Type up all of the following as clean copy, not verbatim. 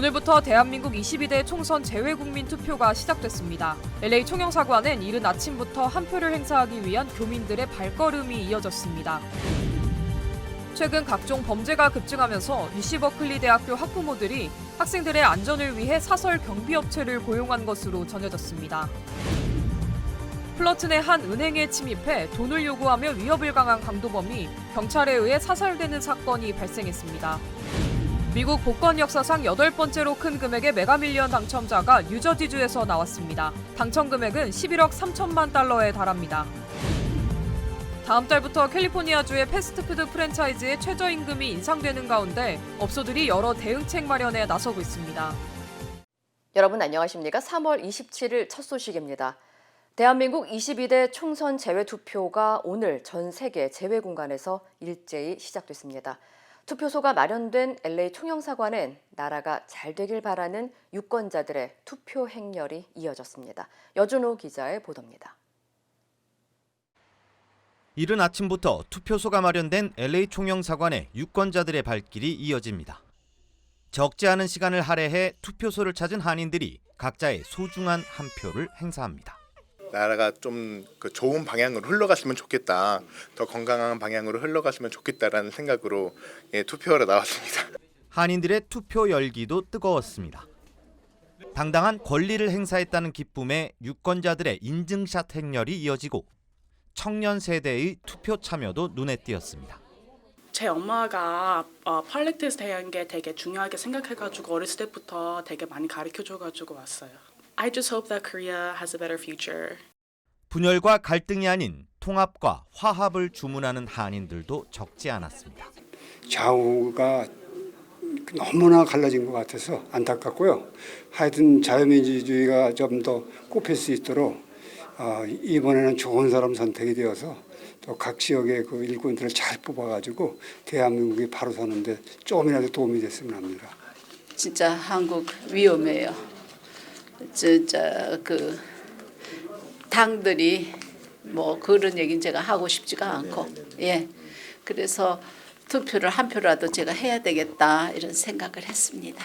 오늘부터 대한민국 22대 총선 재외국민 투표가 시작됐습니다. LA 총영사관엔 이른 아침부터 한 표를 행사하기 위한 교민들의 발걸음이 이어졌습니다. 최근 각종 범죄가 급증하면서 UC 버클리 대학교 학부모들이 학생들의 안전을 위해 사설 경비업체를 고용한 것으로 전해졌습니다. 플러트 내 한 은행에 침입해 돈을 요구하며 위협을 가한 강도범이 경찰에 의해 사살되는 사건이 발생했습니다. 미국 복권 역사상 8번째로 큰 금액의 메가밀리언 당첨자가 뉴저지주에서 나왔습니다. 당첨 금액은 11억 3천만 달러에 달합니다. 다음 달부터 캘리포니아주의 패스트푸드 프랜차이즈의 최저임금이 인상되는 가운데 업소들이 여러 대응책 마련에 나서고 있습니다. 여러분 안녕하십니까? 3월 27일 첫 소식입니다. 대한민국 22대 총선 재외투표가 오늘 전 세계 재외공간에서 일제히 시작됐습니다. 투표소가 마련된 LA 총영사관엔 나라가 잘 되길 바라는 유권자들의 투표 행렬이 이어졌습니다. 여준호 기자의 보도입니다. 이른 아침부터 투표소가 마련된 LA 총영사관에 유권자들의 발길이 이어집니다. 적지 않은 시간을 할애해 투표소를 찾은 한인들이 각자의 소중한 한 표를 행사합니다. 나라가 좀 좋은 방향으로 흘러갔으면 좋겠다. 더 건강한 방향으로 흘러갔으면 좋겠다라는 생각으로 투표하러 나왔습니다. 한인들의 투표 열기도 뜨거웠습니다. 당당한 권리를 행사했다는 기쁨에 유권자들의 인증샷 행렬이 이어지고 청년 세대의 투표 참여도 눈에 띄었습니다. 제 엄마가 폴리틱스 대한 게 되게 중요하게 생각해가지고 어렸을 때부터 되게 많이 가르쳐줘가지고 왔어요. I just hope that Korea has a better future. 분열과 갈등이 아닌 통합과 화합을 주문하는 한인들도 적지 않았습니다. 좌우가 너무나 갈라진 것 같아서 안타깝고요. 하여튼 자유민주주의가 좀 더 꼽힐 수 있도록 이번에는 좋은 사람 선택이 되어서 또 각 지역의 그 일꾼들을 잘 뽑아가지고 대한민국이 바로 서는데 조금이라도 도움이 됐으면 합니다. 진짜 한국 위험해요. 진짜 그 당들이 뭐 그런 얘기는 제가 하고 싶지가 않고 그래서 투표를 한 표라도 제가 해야 되겠다 이런 생각을 했습니다.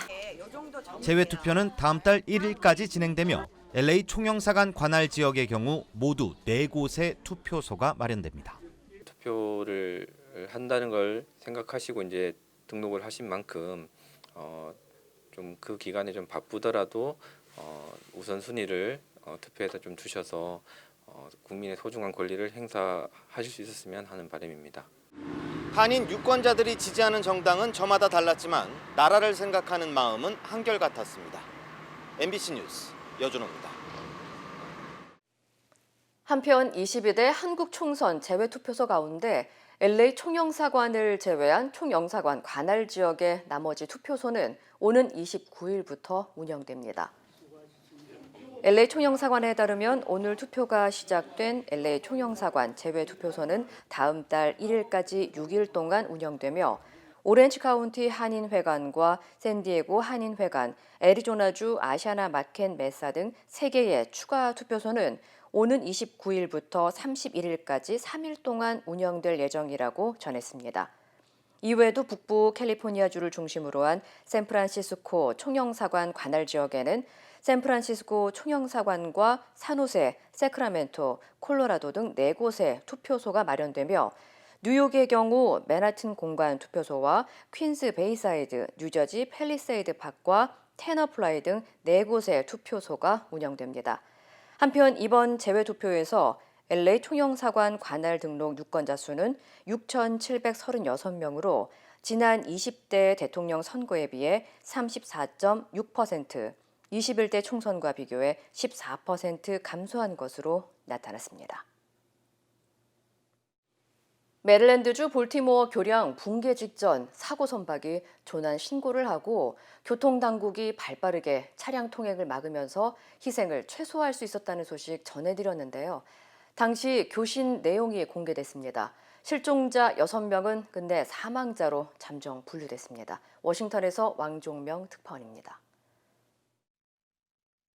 재외투표는 다음 달 1일까지 진행되며 LA 총영사관 관할 지역의 경우 모두 4곳의 투표소가 마련됩니다. 투표를 한다는 걸 생각하시고 이제 등록을 하신 만큼 좀 그 기간에 좀 바쁘더라도 우선순위를 투표에다 좀 두셔서 국민의 소중한 권리를 행사하실 수 있었으면 하는 바람입니다. 한인 유권자들이 지지하는 정당은 저마다 달랐지만 나라를 생각하는 마음은 한결같았습니다. MBC 뉴스 여준호입니다. 한편 22대 한국 총선 재외투표소 가운데 LA 총영사관을 제외한 총영사관 관할 지역의 나머지 투표소는 오는 29일부터 운영됩니다. LA 총영사관에 따르면 오늘 투표가 시작된 LA 총영사관 재외투표소는 다음 달 1일까지 6일 동안 운영되며 오렌지 카운티 한인회관과 샌디에고 한인회관, 애리조나주 아시아나 마켄 메사 등 3개의 추가 투표소는 오는 29일부터 31일까지 3일 동안 운영될 예정이라고 전했습니다. 이외에도 북부 캘리포니아주를 중심으로 한 샌프란시스코 총영사관 관할 지역에는 샌프란시스코 총영사관과 산호세, 세크라멘토, 콜로라도 등 4곳의 투표소가 마련되며 뉴욕의 경우 맨하튼 공간 투표소와 퀸스 베이사이드, 뉴저지 팰리세이드 팍과 테너플라이 등 4곳의 투표소가 운영됩니다. 한편 이번 재외투표에서 LA 총영사관 관할 등록 유권자 수는 6,736명으로 지난 20대 대통령 선거에 비해 34.6%, 21대 총선과 비교해 14% 감소한 것으로 나타났습니다. 메릴랜드주 볼티모어 교량 붕괴 직전 사고 선박이 조난 신고를 하고 교통당국이 발빠르게 차량 통행을 막으면서 희생을 최소화할 수 있었다는 소식 전해드렸는데요. 당시 교신 내용이 공개됐습니다. 실종자 6명은 근데 사망자로 잠정 분류됐습니다. 워싱턴에서 왕종명 특파원입니다.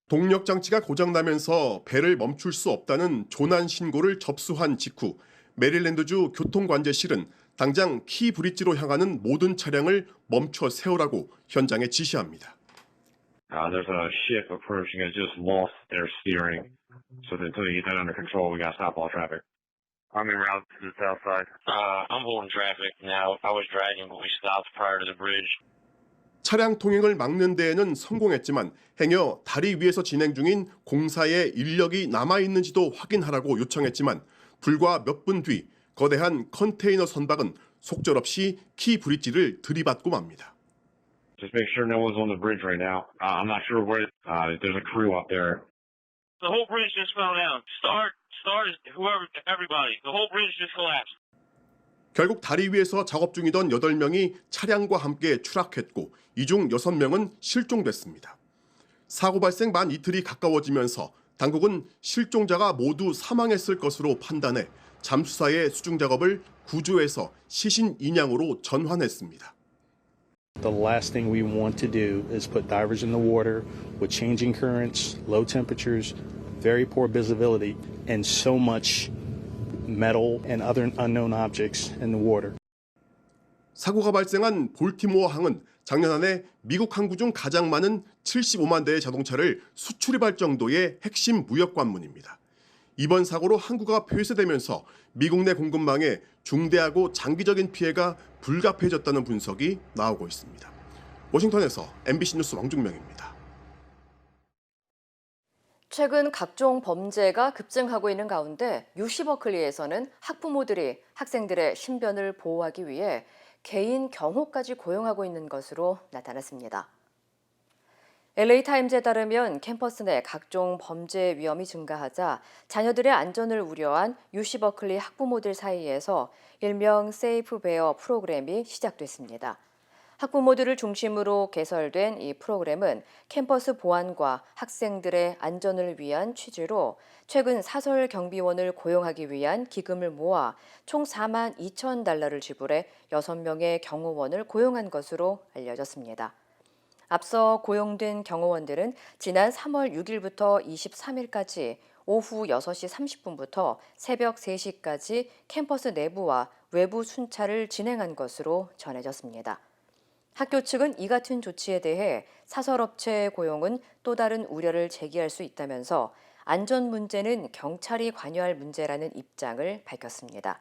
동력 장치가 고장나면서 배를 멈출 수 없다는 조난 신고를 접수한 직후 메릴랜드주 교통관제실은 당장 키 브릿지로 향하는 모든 차량을 멈춰 세우라고 현장에 지시합니다. There's a ship approaching us, just lost their steering. So until you get that under control, we got to stop all traffic. I'm en route to the south side. I'm holding traffic now. I was dragging, but we stopped prior to the bridge. 차량 통행을 막는 데에는 성공했지만 행여 다리 위에서 진행 중인 공사에 인력이 남아있는지도 확인하라고 요청했지만 불과 몇 분 뒤 거대한 컨테이너 선박은 속절없이 키 브릿지를 들이받고 맙니다. Just make sure no one's on the bridge right now. I'm not sure where. There's a crew out there. The whole bridge just fell down. Start, whoever, everybody. The whole bridge just collapsed. 결국 다리 위에서 작업 중이던 8명이 차량과 함께 추락했고 이 중 6명은 실종됐습니다. 사고 발생 만 이틀이 가까워지면서 당국은 실종자가 모두 사망했을 것으로 판단해 잠수사의 수중 작업을 구조에서 시신 인양으로 전환했습니다. The last thing we want to do is put divers in the water with changing currents, low temperatures, very poor visibility, and so much metal and other unknown objects in the water. 사고가 발생한 볼티모어 항은 작년 한 해 미국 항구 중 가장 많은 75만 대의 자동차를 수출입할 정도의 핵심 무역 관문입니다. 이번 사고로 항구가 폐쇄되면서 미국 내 공급망에 중대하고 장기적인 피해가 불가피해졌다는 분석이 나오고 있습니다. 워싱턴에서 MBC 뉴스 왕중명입니다. 최근 각종 범죄가 급증하고 있는 가운데 UC 버클리에서는 학부모들이 학생들의 신변을 보호하기 위해 개인 경호까지 고용하고 있는 것으로 나타났습니다. LA타임즈에 따르면 캠퍼스 내 각종 범죄 위험이 증가하자 자녀들의 안전을 우려한 UC 버클리 학부모들 사이에서 일명 세이프 베어 프로그램이 시작됐습니다. 학부모들을 중심으로 개설된 이 프로그램은 캠퍼스 보안과 학생들의 안전을 위한 취지로 최근 사설 경비원을 고용하기 위한 기금을 모아 총 $42,000를 지불해 6명의 경호원을 고용한 것으로 알려졌습니다. 앞서 고용된 경호원들은 지난 3월 6일부터 23일까지 오후 6시 30분부터 새벽 3시까지 캠퍼스 내부와 외부 순찰을 진행한 것으로 전해졌습니다. 학교 측은 이 같은 조치에 대해 사설업체의 고용은 또 다른 우려를 제기할 수 있다면서 안전 문제는 경찰이 관여할 문제라는 입장을 밝혔습니다.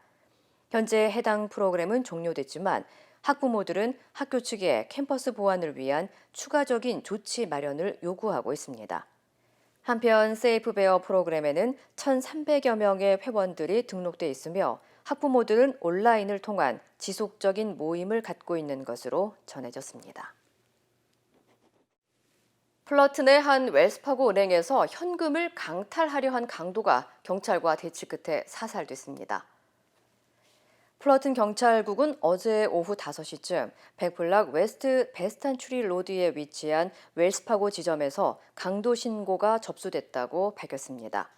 현재 해당 프로그램은 종료됐지만 학부모들은 학교 측에 캠퍼스 보안을 위한 추가적인 조치 마련을 요구하고 있습니다. 한편 세이프 베어 프로그램에는 1,300여 명의 회원들이 등록돼 있으며 학부모들은 온라인을 통한 지속적인 모임을 갖고 있는 것으로 전해졌습니다. 플러튼 의 한 웰스파고 은행에서 현금을 강탈하려 한 강도가 경찰과 대치 끝에 사살됐습니다. 플러튼 경찰국은 어제 오후 5시쯤 100블락 웨스트 베스탄추리 로드에 위치한 웰스파고 지점에서 강도 신고가 접수됐다고 밝혔습니다.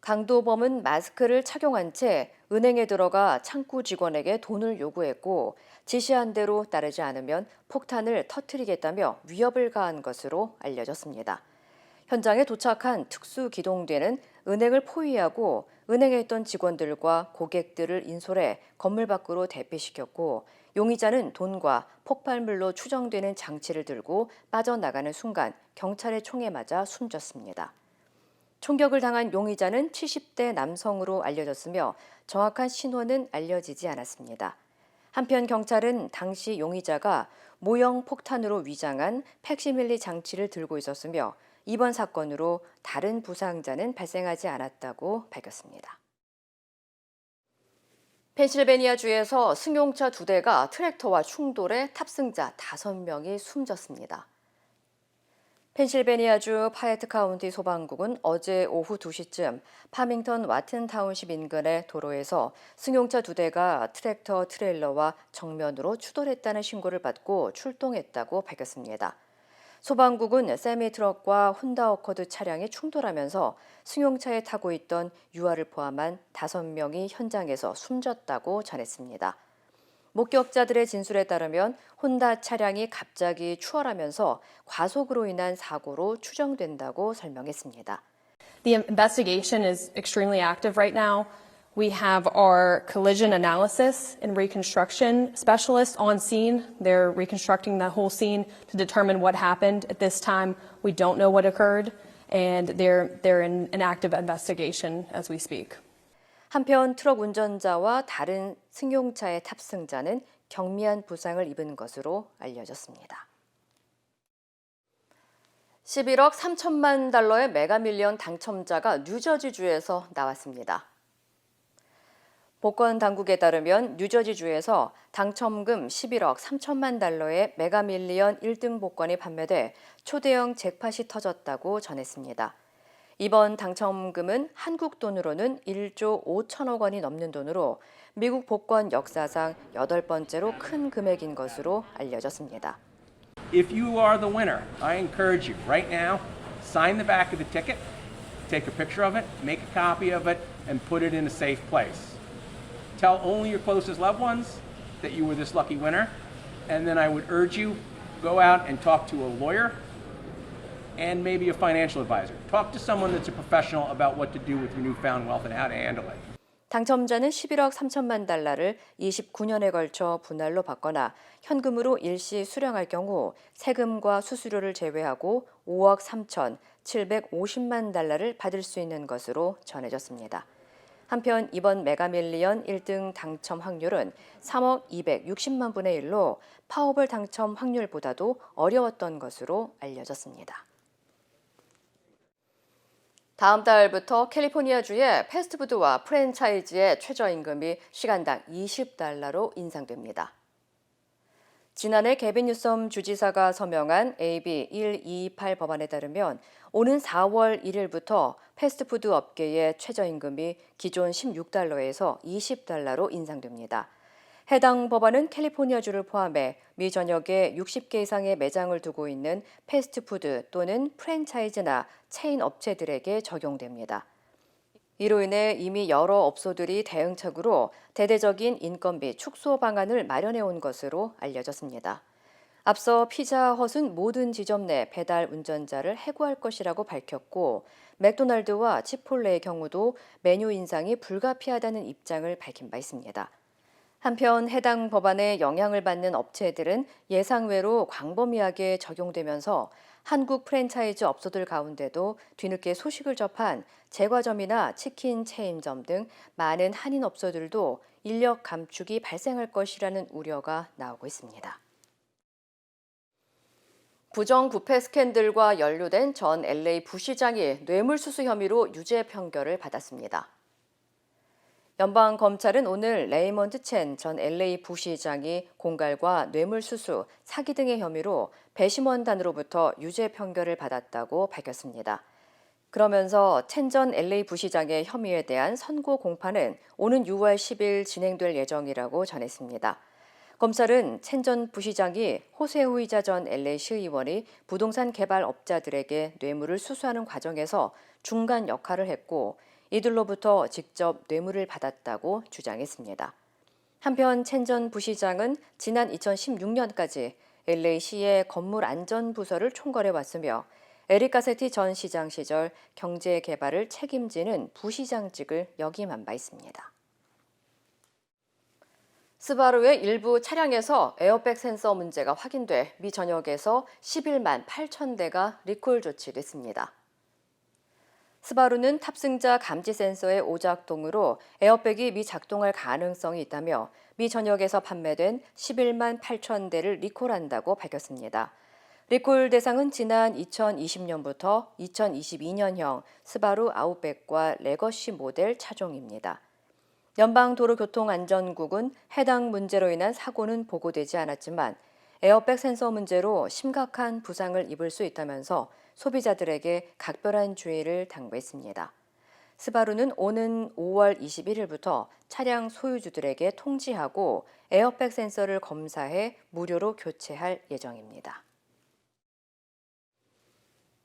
강도범은 마스크를 착용한 채 은행에 들어가 창구 직원에게 돈을 요구했고 지시한 대로 따르지 않으면 폭탄을 터뜨리겠다며 위협을 가한 것으로 알려졌습니다. 현장에 도착한 특수기동대는 은행을 포위하고 은행에 있던 직원들과 고객들을 인솔해 건물 밖으로 대피시켰고 용의자는 돈과 폭발물로 추정되는 장치를 들고 빠져나가는 순간 경찰의 총에 맞아 숨졌습니다. 총격을 당한 용의자는 70대 남성으로 알려졌으며 정확한 신원은 알려지지 않았습니다. 한편 경찰은 당시 용의자가 모형 폭탄으로 위장한 팩시밀리 장치를 들고 있었으며 이번 사건으로 다른 부상자는 발생하지 않았다고 밝혔습니다. 펜실베니아주에서 승용차 2대가 트랙터와 충돌해 탑승자 5명이 숨졌습니다. 펜실베니아주 파예트 카운티 소방국은 어제 오후 2시쯤 파밍턴 와튼 타운십 인근의 도로에서 승용차 2대가 트랙터 트레일러와 정면으로 추돌했다는 신고를 받고 출동했다고 밝혔습니다. 소방국은 세미트럭과 혼다 어커드 차량이 충돌하면서 승용차에 타고 있던 유아를 포함한 5명이 현장에서 숨졌다고 전했습니다. 목격자들의 진술에 따르면 혼다 차량이 갑자기 추월하면서 과속으로 인한 사고로 추정된다고 설명했습니다. The investigation is extremely active right now. We have our collision analysis and reconstruction specialists on scene. They're reconstructing the whole scene to determine what happened. At this time, we don't know what occurred, and they're in an active investigation as we speak. 한편 트럭 운전자와 다른 승용차의 탑승자는 경미한 부상을 입은 것으로 알려졌습니다. 11억 3천만 달러의 메가밀리언 당첨자가 뉴저지주에서 나왔습니다. 복권 당국에 따르면 뉴저지주에서 당첨금 11억 3천만 달러의 메가밀리언 1등 복권이 판매돼 초대형 잭팟이 터졌다고 전했습니다. 이번 당첨금은 한국 돈으로는 1조 5천억 원이 넘는 돈으로 미국 복권 역사상 8번째로 큰 금액인 것으로 알려졌습니다. If you are the winner, I encourage you right now, sign the back of the ticket, take a picture of it, make a copy of it, and put it in a safe place. Tell only your closest loved ones that you were this lucky winner, and then I would urge you, go out and talk to a lawyer and maybe a financial advisor. Talk to someone that's a professional about what to do with your newfound wealth and how to handle it. 당첨자는 11억 3천만 달러를 29년에 걸쳐 분할로 받거나 현금으로 일시 수령할 경우 세금과 수수료를 제외하고 5억 3,750만 달러를 받을 수 있는 것으로 전해졌습니다. 한편 이번 메가밀리언 1등 당첨 확률은 3억 260만 분의 1로 파워볼 당첨 확률보다도 어려웠던 것으로 알려졌습니다. 다음 달부터 캘리포니아주의 패스트푸드와 프랜차이즈의 최저임금이 시간당 $20로 인상됩니다. 지난해 개빈 뉴섬 주지사가 서명한 AB 1228 법안에 따르면 오는 4월 1일부터 패스트푸드 업계의 최저임금이 기존 $16에서 $20로 인상됩니다. 해당 법안은 캘리포니아주를 포함해 미 전역에 60개 이상의 매장을 두고 있는 패스트푸드 또는 프랜차이즈나 체인 업체들에게 적용됩니다. 이로 인해 이미 여러 업소들이 대응책으로 대대적인 인건비 축소 방안을 마련해 온 것으로 알려졌습니다. 앞서 피자헛은 모든 지점 내 배달 운전자를 해고할 것이라고 밝혔고 맥도날드와 치폴레의 경우도 메뉴 인상이 불가피하다는 입장을 밝힌 바 있습니다. 한편 해당 법안에 영향을 받는 업체들은 예상외로 광범위하게 적용되면서 한국 프랜차이즈 업소들 가운데도 뒤늦게 소식을 접한 제과점이나 치킨 체인점 등 많은 한인 업소들도 인력 감축이 발생할 것이라는 우려가 나오고 있습니다. 부정부패 스캔들과 연루된 전 LA 부시장이 뇌물수수 혐의로 유죄 판결을 받았습니다. 연방검찰은 오늘 레이먼드 첸 전 LA 부시장이 공갈과 뇌물수수, 사기 등의 혐의로 배심원단으로부터 유죄 판결을 받았다고 밝혔습니다. 그러면서 첸 전 LA 부시장의 혐의에 대한 선고 공판은 오는 6월 10일 진행될 예정이라고 전했습니다. 검찰은 첸 전 부시장이 호세 후이자 전 LA 시의원이 부동산 개발업자들에게 뇌물을 수수하는 과정에서 중간 역할을 했고 이들로부터 직접 뇌물을 받았다고 주장했습니다. 한편 첸 전 부시장은 지난 2016년까지 LA시의 건물 안전부서를 총괄해 왔으며 에릭 가세티 전 시장 시절 경제 개발을 책임지는 부시장직을 역임한 바 있습니다. 스바루의 일부 차량에서 에어백 센서 문제가 확인돼 미 전역에서 11만 8천 대가 리콜 조치됐습니다. 스바루는 탑승자 감지 센서의 오작동으로 에어백이 미작동할 가능성이 있다며 미 전역에서 판매된 11만 8천 대를 리콜한다고 밝혔습니다. 리콜 대상은 지난 2020년부터 2022년형 스바루 아웃백과 레거시 모델 차종입니다. 연방도로교통안전국은 해당 문제로 인한 사고는 보고되지 않았지만 에어백 센서 문제로 심각한 부상을 입을 수 있다면서 소비자들에게 각별한 주의를 당부했습니다. 스바루는 오는 5월 21일부터 차량 소유주들에게 통지하고 에어백 센서를 검사해 무료로 교체할 예정입니다.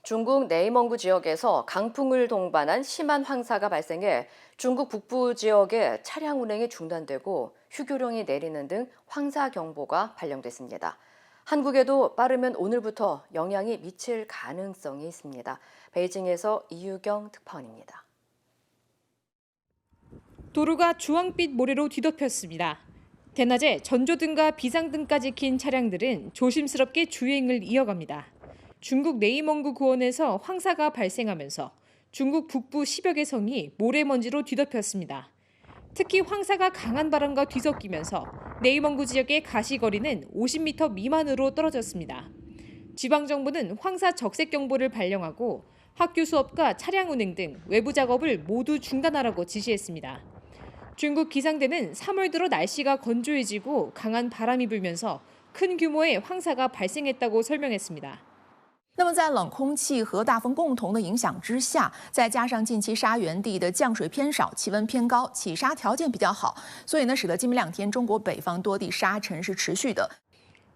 중국 내이멍구 지역에서 강풍을 동반한 심한 황사가 발생해 중국 북부 지역에 차량 운행이 중단되고 휴교령이 내리는 등 황사 경보가 발령됐습니다. 한국에도 빠르면 오늘부터 영향이 미칠 가능성이 있습니다. 베이징에서 이유경 특파원입니다. 도로가 주황빛 모래로 뒤덮였습니다. 대낮에 전조등과 비상등까지 킨 차량들은 조심스럽게 주행을 이어갑니다. 중국 내이멍구 구원에서 황사가 발생하면서 중국 북부 10여 개 성이 모래먼지로 뒤덮였습니다. 특히 황사가 강한 바람과 뒤섞이면서 내이멍구 지역의 가시거리는 50m 미만으로 떨어졌습니다. 지방정부는 황사 적색경보를 발령하고 학교 수업과 차량 운행 등 외부 작업을 모두 중단하라고 지시했습니다. 중국 기상대는 3월 들어 날씨가 건조해지고 강한 바람이 불면서 큰 규모의 황사가 발생했다고 설명했습니다. 那么在冷空气和大风共同的影响之下，再加上近期沙源地的降水偏少，气温偏高，起沙条件比较好，所以呢，使得今明2天中国北方多地沙尘是持续的。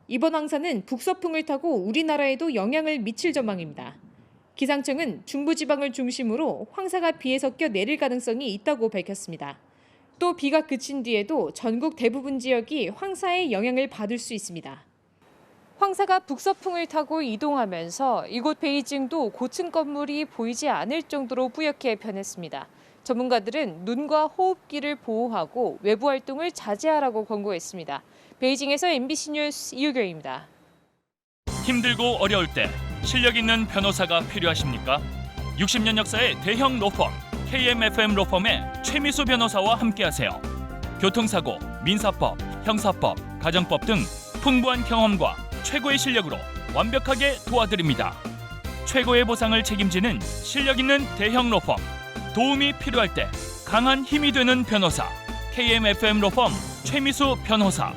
이번 황사는 북서풍을 타고 우리나라에도 영향을 미칠 전망입니다. 기상청은 중부지방을 중심으로 황사가 비에 섞여 내릴 가능성이 있다고 밝혔습니다. 또 비가 그친 뒤에도 전국 대부분 지역이 황사의 영향을 받을 수 있습니다. 황사가 북서풍을 타고 이동하면서 이곳 베이징도 고층 건물이 보이지 않을 정도로 뿌옇게 변했습니다. 전문가들은 눈과 호흡기를 보호하고 외부 활동을 자제하라고 권고했습니다. 베이징에서 MBC 뉴스 이유경입니다. 힘들고 어려울 때 실력 있는 변호사가 필요하십니까? 60년 역사의 대형 로펌 KMFM 로펌의 최미수 변호사와 함께하세요. 교통사고, 민사법, 형사법, 가정법 등 풍부한 경험과 최고의 실력으로 완벽하게 도와드립니다. 최고의 보상을 책임지는 실력 있는 대형 로펌. 도움이 필요할 때 강한 힘이 되는 변호사. KMFM 로펌 최미수 변호사.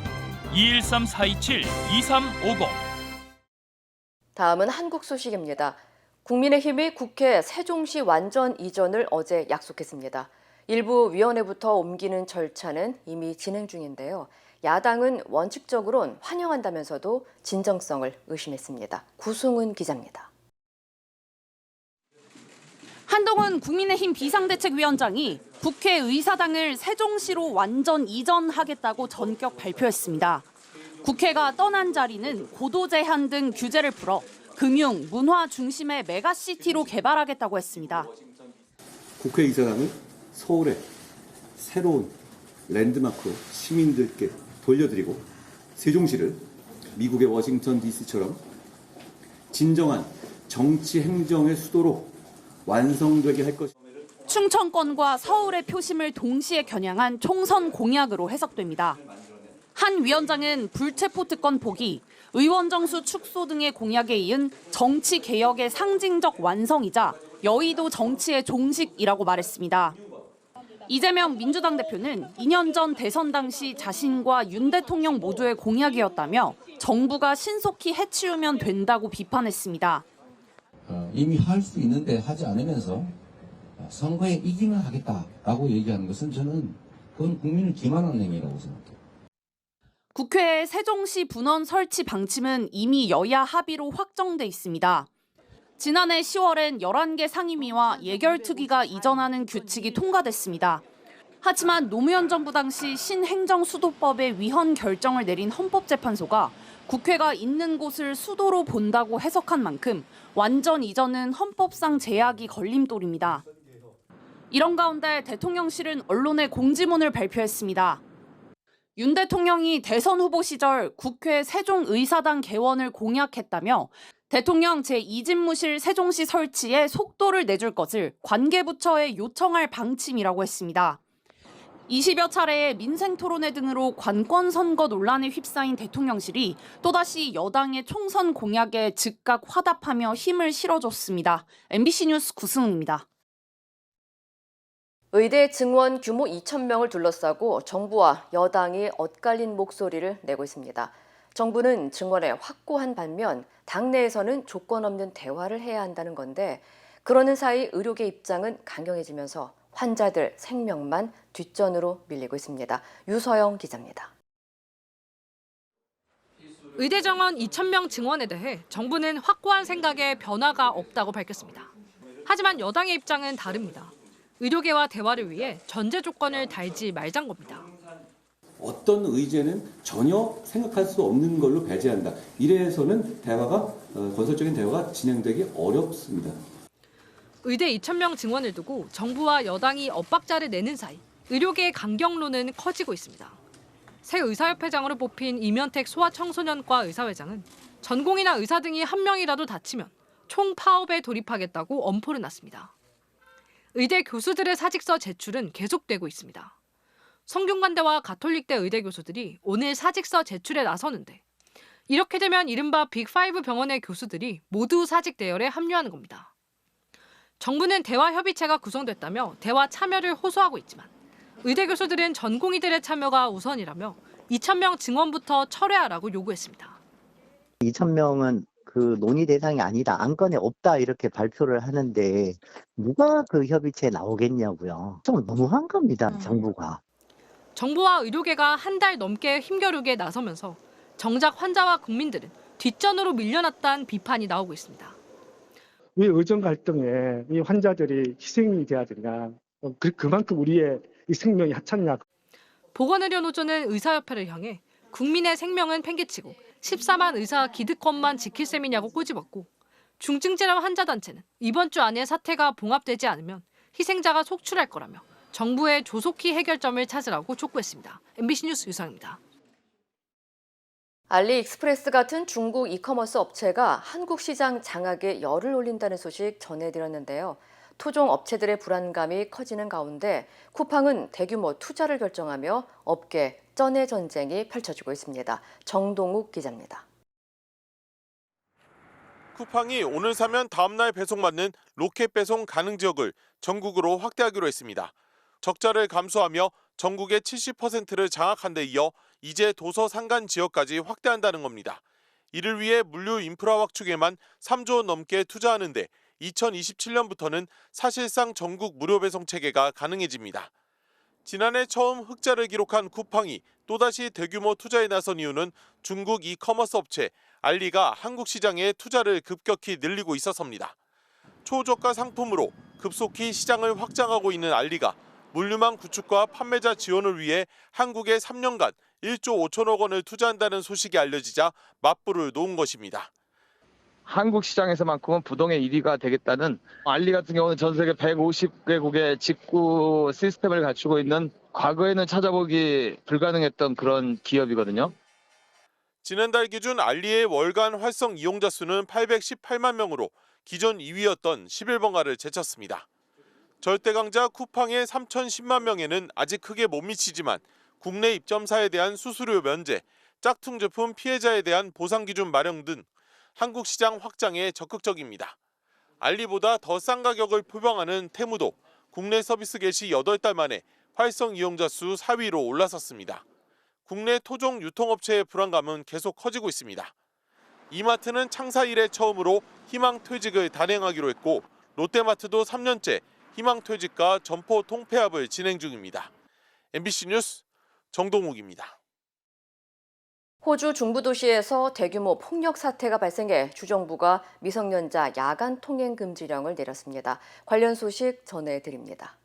213-427-2350. 다음은 한국 소식입니다. 국민의힘이 국회 세종시 완전 이전을 어제 약속했습니다. 일부 위원회부터 옮기는 절차는 이미 진행 중인데요. 야당은 원칙적으론 환영한다면서도 진정성을 의심했습니다. 구승훈 기자입니다. 한동훈 국민의힘 비상대책위원장이 국회 의사당을 세종시로 완전 이전하겠다고 전격 발표했습니다. 국회가 떠난 자리는 고도 제한 등 규제를 풀어 금융, 문화 중심의 메가시티로 개발하겠다고 했습니다. 국회 의사당을 서울의 새로운 랜드마크로 시민들께 돌려드리고 세종시를 미국의 워싱턴 DC처럼 진정한 정치 행정의 수도로 완성되게 할 것입니다. 충청권과 서울의 표심을 동시에 겨냥한 총선 공약으로 해석됩니다. 한 위원장은 불체포 특권 포기, 의원 정수 축소 등의 공약에 이은 정치 개혁의 상징적 완성이자 여의도 정치의 종식이라고 말했습니다. 이재명 민주당 대표는 2년 전 대선 당시 자신과 윤 대통령 모두의 공약이었다며 정부가 신속히 해치우면 된다고 비판했습니다. 이미 할 수 있는데 하지 않으면서 선거에 이기면 하겠다라고 얘기하는 것은 저는 그건 국민을 기만하는 행위라고 생각해요. 국회의 세종시 분원 설치 방침은 이미 여야 합의로 확정돼 있습니다. 지난해 10월엔 11개 상임위와 예결특위가 이전하는 규칙이 통과됐습니다. 하지만 노무현 정부 당시 신행정수도법의 위헌 결정을 내린 헌법재판소가 국회가 있는 곳을 수도로 본다고 해석한 만큼 완전 이전은 헌법상 제약이 걸림돌입니다. 이런 가운데 대통령실은 언론에 공지문을 발표했습니다. 윤 대통령이 대선 후보 시절 국회 세종의사당 개원을 공약했다며 대통령 제2집무실 세종시 설치에 속도를 내줄 것을 관계부처에 요청할 방침이라고 했습니다. 20여 차례의 민생토론회 등으로 관권선거 논란에 휩싸인 대통령실이 또다시 여당의 총선 공약에 즉각 화답하며 힘을 실어줬습니다. MBC 뉴스 구승훈입니다. 의대 증원 규모 2,000명을 둘러싸고 정부와 여당이 엇갈린 목소리를 내고 있습니다. 정부는 증원에 확고한 반면 당내에서는 조건 없는 대화를 해야 한다는 건데 그러는 사이 의료계 입장은 강경해지면서 환자들 생명만 뒷전으로 밀리고 있습니다. 유서영 기자입니다. 의대 정원 2,000명 증원에 대해 정부는 확고한 생각에 변화가 없다고 밝혔습니다. 하지만 여당의 입장은 다릅니다. 의료계와 대화를 위해 전제 조건을 달지 말자는 겁니다. 어떤 의제는 전혀 생각할 수 없는 걸로 배제한다. 이래서는 대화가 건설적인 대화가 진행되기 어렵습니다. 의대 2,000명 증원을 두고 정부와 여당이 엇박자를 내는 사이 의료계의 강경론은 커지고 있습니다. 새 의사협회장으로 뽑힌 이면택 소아청소년과 의사회장은 전공의나 의사 등이 한 명이라도 다치면 총파업에 돌입하겠다고 엄포를 놨습니다. 의대 교수들의 사직서 제출은 계속되고 있습니다. 성균관대와 가톨릭대 의대 교수들이 오늘 사직서 제출에 나서는데 이렇게 되면 이른바 빅5 병원의 교수들이 모두 사직 대열에 합류하는 겁니다. 정부는 대화 협의체가 구성됐다며 대화 참여를 호소하고 있지만 의대 교수들은 전공의들의 참여가 우선이라며 2,000명 증원부터 철회하라고 요구했습니다. 2,000명은 그 논의 대상이 아니다, 안건에 없다 이렇게 발표를 하는데 누가 그 협의체에 나오겠냐고요. 좀 너무한 겁니다, 정부가. 정부와 의료계가 한 달 넘게 힘겨루기에 나서면서 정작 환자와 국민들은 뒷전으로 밀려났다는 비판이 나오고 있습니다. 왜 의정 갈등에 이 환자들이 희생이 돼야 되냐. 그만큼 우리의 이 생명이 하찮냐. 보건의료노조는 의사협회를 향해 국민의 생명은 팽개치고 14만 의사 기득권만 지킬 셈이냐고 꼬집었고 중증질환 환자단체는 이번 주 안에 사태가 봉합되지 않으면 희생자가 속출할 거라며 정부의 조속히 해결점을 찾으라고 촉구했습니다. MBC 뉴스 유상입니다. 알리익스프레스 같은 중국 이커머스 업체가 한국 시장 장악에 열을 올린다는 소식 전해드렸는데요. 토종 업체들의 불안감이 커지는 가운데 쿠팡은 대규모 투자를 결정하며 업계 쩐의 전쟁이 펼쳐지고 있습니다. 정동욱 기자입니다. 쿠팡이 오늘 사면 다음날 배송받는 로켓 배송 가능 지역을 전국으로 확대하기로 했습니다. 적자를 감수하며 전국의 70%를 장악한 데 이어 이제 도서 산간 지역까지 확대한다는 겁니다. 이를 위해 물류 인프라 확충에만 3조 원 넘게 투자하는데 2027년부터는 사실상 전국 무료 배송 체계가 가능해집니다. 지난해 처음 흑자를 기록한 쿠팡이 또다시 대규모 투자에 나선 이유는 중국 이커머스 업체 알리가 한국 시장에 투자를 급격히 늘리고 있어서입니다. 초저가 상품으로 급속히 시장을 확장하고 있는 알리가 물류망 구축과 판매자 지원을 위해 한국에 3년간 1조 5천억 원을 투자한다는 소식이 알려지자 맞불을 놓은 것입니다. 한국 시장에서만큼은 부동의 1위가 되겠다는 알리 같은 경우는 전 세계 150개국의 직구 시스템을 갖추고 있는 과거에는 찾아보기 불가능했던 그런 기업이거든요. 지난달 기준 알리의 월간 활성 이용자 수는 818만 명으로 기존 2위였던 11번가를 제쳤습니다. 절대강자 쿠팡의 3,010만 명에는 아직 크게 못 미치지만 국내 입점사에 대한 수수료 면제, 짝퉁 제품 피해자에 대한 보상 기준 마련 등 한국 시장 확장에 적극적입니다. 알리보다 더 싼 가격을 표방하는 테무도 국내 서비스 개시 8달 만에 활성 이용자 수 4위로 올라섰습니다. 국내 토종 유통업체의 불안감은 계속 커지고 있습니다. 이마트는 창사 이래 처음으로 희망퇴직을 단행하기로 했고 롯데마트도 3년째 희망퇴직과 점포 통폐합을 진행 중입니다. MBC 뉴스 정동욱입니다. 호주 중부 도시에서 대규모 폭력 사태가 발생해 주정부가 미성년자 야간 통행 금지령을 내렸습니다. 관련 소식 전해드립니다.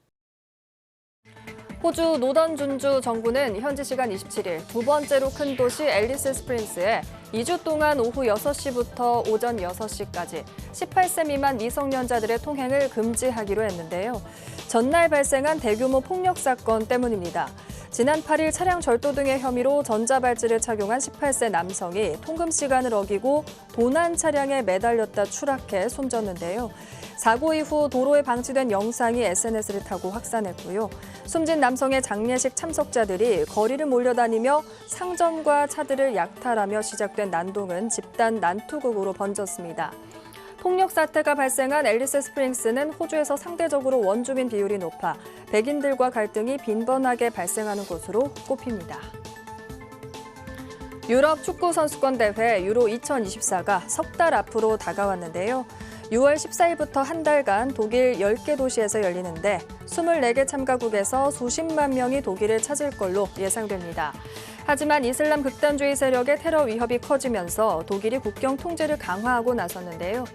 호주 노던 준주 정부는 현지 시간 27일 두 번째로 큰 도시 앨리스 스프링스에 2주 동안 오후 6시부터 오전 6시까지 18세 미만 미성년자들의 통행을 금지하기로 했는데요. 전날 발생한 대규모 폭력 사건 때문입니다. 지난 8일 차량 절도 등의 혐의로 전자발찌를 착용한 18세 남성이 통금 시간을 어기고 도난 차량에 매달렸다 추락해 숨졌는데요. 사고 이후 도로에 방치된 영상이 SNS를 타고 확산했고요. 숨진 남성의 장례식 참석자들이 거리를 몰려다니며 상점과 차들을 약탈하며 시작된 난동은 집단 난투극으로 번졌습니다. 폭력 사태가 발생한 앨리스 스프링스는 호주에서 상대적으로 원주민 비율이 높아 백인들과 갈등이 빈번하게 발생하는 곳으로 꼽힙니다. 유럽 축구 선수권 대회 유로 2024가 석 달 앞으로 다가왔는데요. 6월 14일부터 한 달간 독일 10개 도시에서 열리는데 24개 참가국에서 수십만 명이 독일을 찾을 걸로 예상됩니다. 하지만 이슬람 극단주의 세력의 테러 위협이 커지면서 독일이 국경 통제를 강화하고 나섰는데요.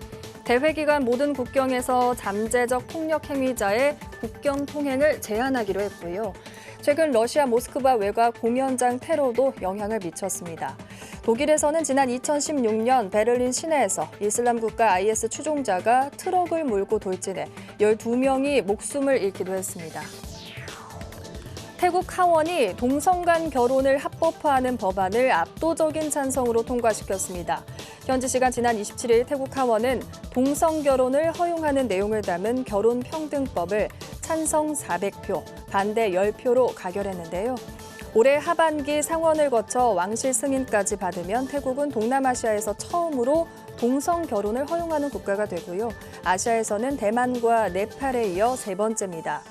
대회 기간 모든 국경에서 잠재적 폭력 행위자의 국경 통행을 제한하기로 했고요. 최근 러시아 모스크바 외곽 공연장 테러도 영향을 미쳤습니다. 독일에서는 지난 2016년 베를린 시내에서 이슬람 국가 IS 추종자가 트럭을 몰고 돌진해 12명이 목숨을 잃기도 했습니다. 태국 하원이 동성 간 결혼을 합법화하는 법안을 압도적인 찬성으로 통과시켰습니다. 현지 시간 지난 27일 태국 하원은 동성 결혼을 허용하는 내용을 담은 결혼평등법을 찬성 400표, 반대 10표로 가결했는데요. 올해 하반기 상원을 거쳐 왕실 승인까지 받으면 태국은 동남아시아에서 처음으로 동성 결혼을 허용하는 국가가 되고요. 아시아에서는 대만과 네팔에 이어 세 번째입니다.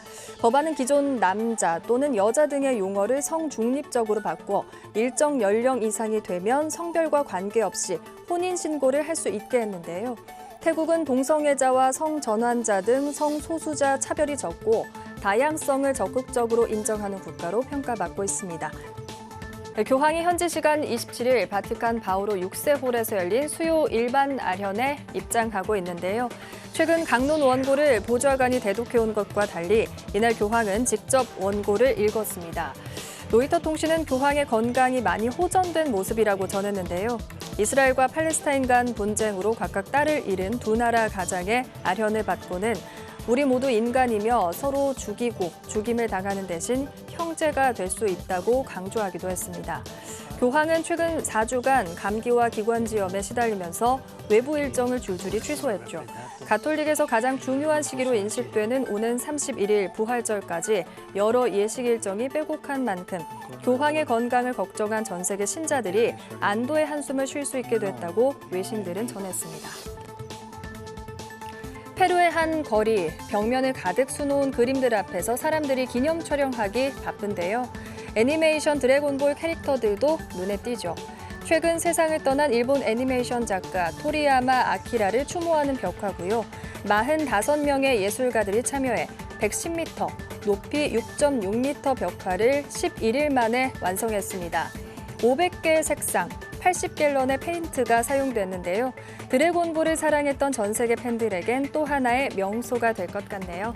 법안은 기존 남자 또는 여자 등의 용어를 성중립적으로 바꿔 일정 연령 이상이 되면 성별과 관계없이 혼인신고를 할 수 있게 했는데요. 태국은 동성애자와 성전환자 등 성소수자 차별이 적고 다양성을 적극적으로 인정하는 국가로 평가받고 있습니다. 교황이 현지 시간 27일 바티칸 바오로 6세 홀에서 열린 수요 일반 아련에 입장하고 있는데요. 최근 강론 원고를 보좌관이 대독해온 것과 달리 이날 교황은 직접 원고를 읽었습니다. 로이터 통신은 교황의 건강이 많이 호전된 모습이라고 전했는데요. 이스라엘과 팔레스타인 간 분쟁으로 각각 딸을 잃은 두 나라 가장의 아련을 받고는 우리 모두 인간이며 서로 죽이고 죽임을 당하는 대신 형제가 될 수 있다고 강조하기도 했습니다. 교황은 최근 4주간 감기와 기관지염에 시달리면서 외부 일정을 줄줄이 취소했죠. 가톨릭에서 가장 중요한 시기로 인식되는 오는 31일 부활절까지 여러 예식 일정이 빼곡한 만큼 교황의 건강을 걱정한 전 세계 신자들이 안도의 한숨을 쉴 수 있게 됐다고 외신들은 전했습니다. 페루의 한 거리, 벽면을 가득 수놓은 그림들 앞에서 사람들이 기념 촬영하기 바쁜데요. 애니메이션 드래곤볼 캐릭터들도 눈에 띄죠. 최근 세상을 떠난 일본 애니메이션 작가 토리야마 아키라를 추모하는 벽화고요. 45명의 예술가들이 참여해 110m, 높이 6.6m 벽화를 11일 만에 완성했습니다. 500개의 색상, 80갤런의 페인트가 사용됐는데요. 드래곤볼을 사랑했던 전 세계 팬들에겐 또 하나의 명소가 될 것 같네요.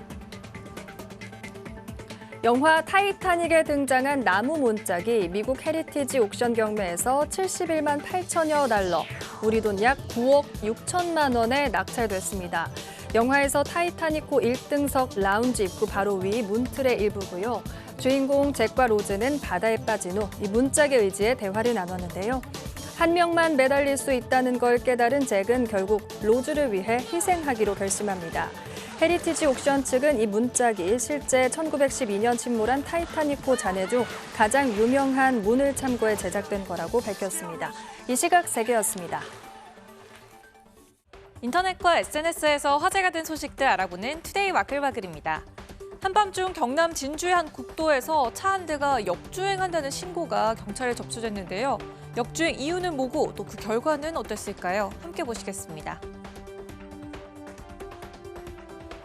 영화 타이타닉에 등장한 나무 문짝이 미국 헤리티지 옥션 경매에서 71만 8천여 달러, 우리 돈 약 9억 6천만 원에 낙찰됐습니다. 영화에서 타이타닉호 1등석 라운지 입구 바로 위 문틀의 일부고요. 주인공 잭과 로즈는 바다에 빠진 후 이 문짝의 의지에 대화를 나눴는데요. 한 명만 매달릴 수 있다는 걸 깨달은 잭은 결국 로즈를 위해 희생하기로 결심합니다. 헤리티지 옥션 측은 이 문짝이 실제 1912년 침몰한 타이타닉호 잔해 중 가장 유명한 문을 참고해 제작된 거라고 밝혔습니다. 이 시각 세계였습니다. 인터넷과 SNS에서 화제가 된 소식들 알아보는 투데이 와글와글입니다. 한밤중 경남 진주의 한 국도에서 차 한 대가 역주행한다는 신고가 경찰에 접수됐는데요. 역주행 이유는 뭐고 또 그 결과는 어땠을까요? 함께 보시겠습니다.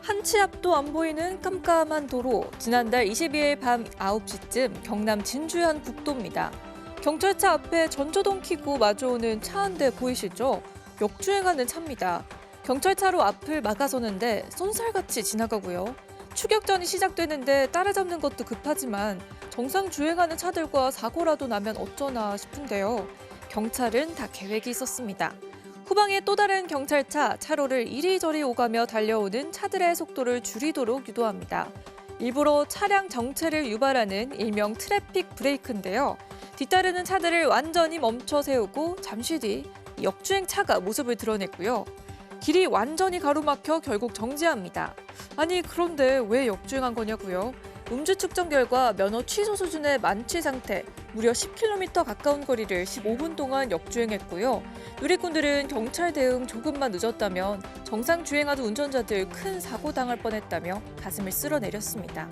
한 치 앞도 안 보이는 깜깜한 도로. 지난달 22일 밤 9시쯤 경남 진주의 한 국도입니다. 경찰차 앞에 전조등 켜고 마주오는 차 한 대 보이시죠? 역주행하는 차입니다. 경찰차로 앞을 막아서는데 쏜살같이 지나가고요. 추격전이 시작되는데 따라잡는 것도 급하지만 정상 주행하는 차들과 사고라도 나면 어쩌나 싶은데요. 경찰은 다 계획이 있었습니다. 후방에 또 다른 경찰차, 차로를 이리저리 오가며 달려오는 차들의 속도를 줄이도록 유도합니다. 일부러 차량 정체를 유발하는 일명 트래픽 브레이크인데요. 뒤따르는 차들을 완전히 멈춰 세우고 잠시 뒤 역주행 차가 모습을 드러냈고요. 길이 완전히 가로막혀 결국 정지합니다. 아니 그런데 왜 역주행한 거냐고요? 음주 측정 결과 면허 취소 수준의 만취 상태, 무려 10km 가까운 거리를 15분 동안 역주행했고요. 누리꾼들은 경찰 대응 조금만 늦었다면 정상 주행하던 운전자들 큰 사고 당할 뻔했다며 가슴을 쓸어내렸습니다.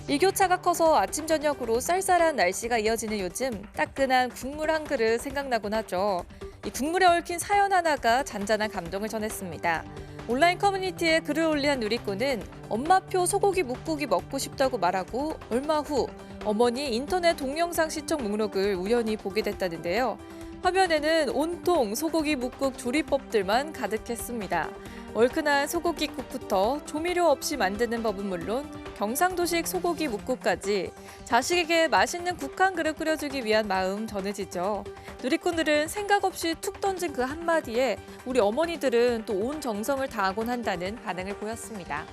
일교차가 커서 아침 저녁으로 쌀쌀한 날씨가 이어지는 요즘 따끈한 국물 한 그릇 생각나곤 하죠. 이 국물에 얽힌 사연 하나가 잔잔한 감동을 전했습니다. 온라인 커뮤니티에 글을 올린 한 누리꾼은 엄마표 소고기 묵국이 먹고 싶다고 말하고 얼마 후 어머니 인터넷 동영상 시청 목록을 우연히 보게 됐다는데요. 화면에는 온통 소고기 묵국 조리법들만 가득했습니다. 얼큰한 소고기국부터 조미료 없이 만드는 법은 물론 경상도식 소고기 묵국까지 자식에게 맛있는 국 한 그릇 끓여주기 위한 마음 전해지죠. 누리꾼들은 생각 없이 툭 던진 그 한마디에 우리 어머니들은 또 온 정성을 다하곤 한다는 반응을 보였습니다.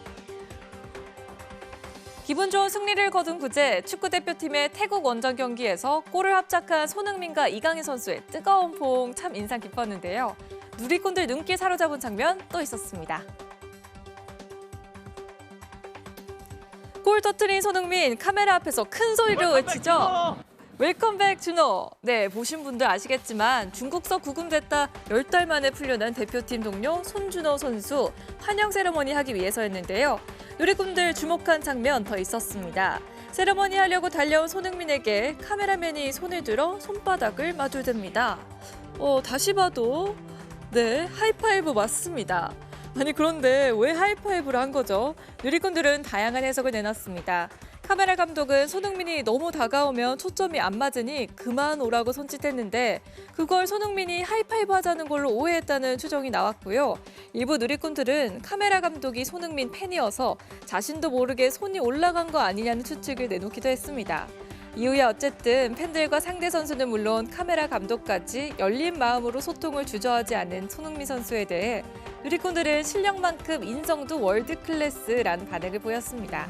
기분 좋은 승리를 거둔 그제 축구대표팀의 태국 원정 경기에서 골을 합작한 손흥민과 이강인 선수의 뜨거운 포옹 참 인상 깊었는데요. 누리꾼들 눈길 사로잡은 장면 또 있었습니다. 골 터트린 손흥민, 카메라 앞에서 큰 소리로 외치죠. 웰컴백 준호! 네, 보신 분들 아시겠지만 중국서 구금됐다 10달 만에 풀려난 대표팀 동료 손준호 선수 환영 세레머니 하기 위해서였는데요. 누리꾼들 주목한 장면 더 있었습니다. 세레머니 하려고 달려온 손흥민에게 카메라맨이 손을 들어 손바닥을 마주댑니다. 다시 봐도 네, 하이파이브 맞습니다. 아니 그런데 왜 하이파이브를 한 거죠? 누리꾼들은 다양한 해석을 내놨습니다. 카메라 감독은 손흥민이 너무 다가오면 초점이 안 맞으니 그만 오라고 손짓했는데 그걸 손흥민이 하이파이브 하자는 걸로 오해했다는 추정이 나왔고요. 일부 누리꾼들은 카메라 감독이 손흥민 팬이어서 자신도 모르게 손이 올라간 거 아니냐는 추측을 내놓기도 했습니다. 이후에 어쨌든 팬들과 상대 선수는 물론 카메라 감독까지 열린 마음으로 소통을 주저하지 않은 손흥민 선수에 대해 누리꾼들은 실력만큼 인성도 월드클래스라는 반응을 보였습니다.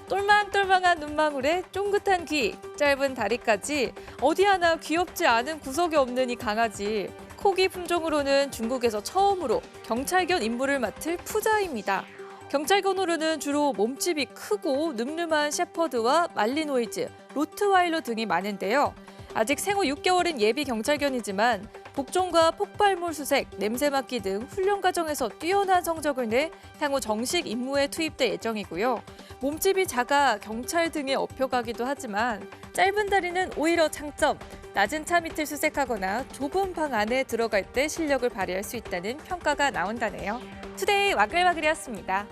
똘망똘망한 눈망울에 쫑긋한 귀, 짧은 다리까지 어디 하나 귀엽지 않은 구석이 없는 이 강아지. 코기 품종으로는 중국에서 처음으로 경찰견 임무를 맡을 푸자입니다. 경찰견으로는 주로 몸집이 크고 늠름한 셰퍼드와 말리노이즈, 로트와일러 등이 많은데요. 아직 생후 6개월인 예비 경찰견이지만 복종과 폭발물 수색, 냄새 맡기 등 훈련 과정에서 뛰어난 성적을 내 향후 정식 임무에 투입될 예정이고요. 몸집이 작아 경찰 등에 업혀가기도 하지만 짧은 다리는 오히려 장점, 낮은 차 밑을 수색하거나 좁은 방 안에 들어갈 때 실력을 발휘할 수 있다는 평가가 나온다네요. 투데이 와글와글이었습니다.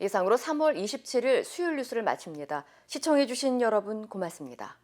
이상으로 3월 27일 수요일 뉴스를 마칩니다. 시청해주신 여러분 고맙습니다.